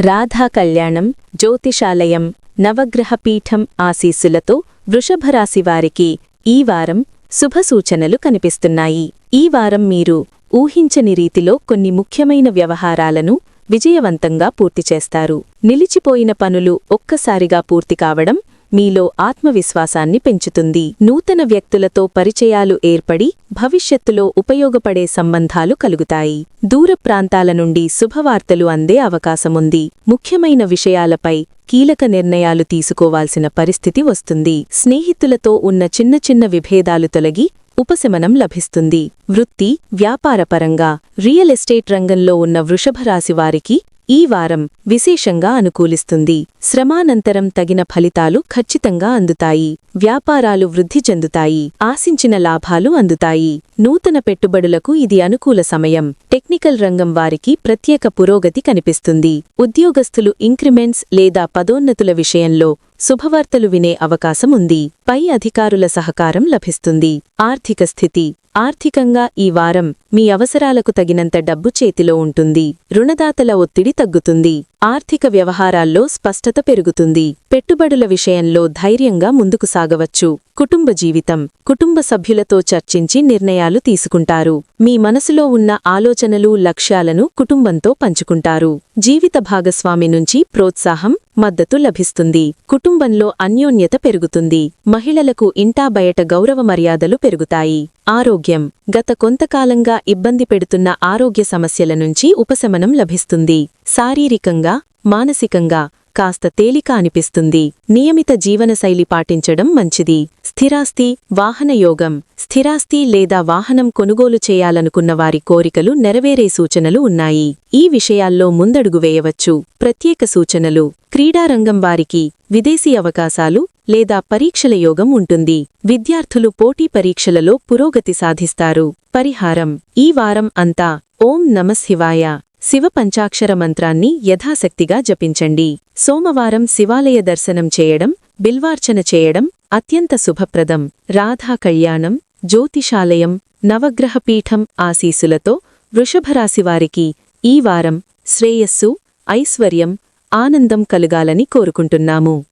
రాధా కళ్యాణం, జ్యోతిషాలయం, నవగ్రహ పీఠం ఆశీస్సులతో వృషభరాశివారికి ఈ వారం శుభసూచనలు కనిపిస్తున్నాయి. ఈ వారం మీరు ఊహించని రీతిలో కొన్ని ముఖ్యమైన వ్యవహారాలను విజయవంతంగా పూర్తిచేస్తారు. నిలిచిపోయిన పనులు ఒక్కసారిగా పూర్తి కావడం మీలో ఆత్మవిశ్వాసాన్ని పెంచుతుంది. నూతన వ్యక్తులతో పరిచయాలు ఏర్పడి భవిష్యత్తులో ఉపయోగపడే సంబంధాలు కలుగుతాయి. దూర ప్రాంతాల నుండి శుభవార్తలు అందే అవకాశముంది. ముఖ్యమైన విషయాలపై కీలక నిర్ణయాలు తీసుకోవాల్సిన పరిస్థితి వస్తుంది. స్నేహితులతో ఉన్న చిన్న చిన్న విభేదాలు తొలగి ఉపశమనం లభిస్తుంది. వృత్తి, వ్యాపారపరంగా రియల్ ఎస్టేట్ రంగంలో ఉన్న వృషభరాశివారికి ఈ వారం విశేషంగా అనుకూలిస్తుంది. శ్రమానంతరం తగిన ఫలితాలు ఖచ్చితంగా అందుతాయి. వ్యాపారాలు వృద్ధి చెందుతాయి. ఆశించిన లాభాలు అందుతాయి. నూతన పెట్టుబడులకు ఇది అనుకూల సమయం. టెక్నికల్ రంగం వారికి ప్రత్యేక పురోగతి కనిపిస్తుంది. ఉద్యోగస్తులు ఇంక్రిమెంట్స్ లేదా పదోన్నతుల విషయంలో శుభవార్తలు వినే అవకాశం ఉంది. పై అధికారుల సహకారం లభిస్తుంది. ఆర్థిక స్థితి ఆర్థికంగా ఈ వారం మీ అవసరాలకు తగినంత డబ్బు చేతిలో ఉంటుంది. రుణదాతల ఒత్తిడి తగ్గుతుంది. ఆర్థిక వ్యవహారాల్లో స్పష్టత పెరుగుతుంది. పెట్టుబడుల విషయంలో ధైర్యంగా ముందుకు సాగవచ్చు. కుటుంబ జీవితం కుటుంబ సభ్యులతో చర్చించి నిర్ణయాలు తీసుకుంటారు. మీ మనసులో ఉన్న ఆలోచనలు, లక్ష్యాలను కుటుంబంతో పంచుకుంటారు. జీవిత భాగస్వామి నుంచి ప్రోత్సాహం, మద్దతు లభిస్తుంది. కుటుంబంలో అన్యోన్యత పెరుగుతుంది. మహిళలకు ఇంటా బయట గౌరవ మర్యాదలు పెరుగుతాయి. ఆరోగ్యం గత కొంతకాలంగా ఇబ్బంది పెడుతున్న ఆరోగ్య సమస్యల నుంచి ఉపశమనం లభిస్తుంది. శారీరకంగా, మానసికంగా కాస్త తేలిక అనిపిస్తుంది. నియమిత జీవనశైలి పాటించడం మంచిది. స్థిరాస్తి, వాహనయోగం స్థిరాస్తి లేదా వాహనం కొనుగోలు చేయాలనుకున్న వారి కోరికలు నెరవేరే సూచనలు ఉన్నాయి. ఈ విషయాల్లో ముందడుగు వేయవచ్చు. ప్రత్యేక సూచనలు క్రీడారంగం వారికి విదేశీ అవకాశాలు లేదా పరీక్షల యోగం ఉంటుంది. విద్యార్థులు పోటీ పరీక్షలలో పురోగతి సాధిస్తారు. పరిహారం ఈ వారం అంతా ఓం నమఃశివాయ శివ పంచాక్షర మంత్రాన్ని యథాశక్తిగా జపించండి. సోమవారం శివాలయ దర్శనం చేయడం, బిల్వార్చన చేయడం అత్యంత శుభప్రదం. రాధా కళ్యాణం, జ్యోతిషాలయం, నవగ్రహ పీఠం ఆశీస్సులతో వృషభరాశివారికి ఈ వారం శ్రేయస్సు, ఐశ్వర్యం, ఆనందం కలుగాలని కోరుకుంటున్నాము.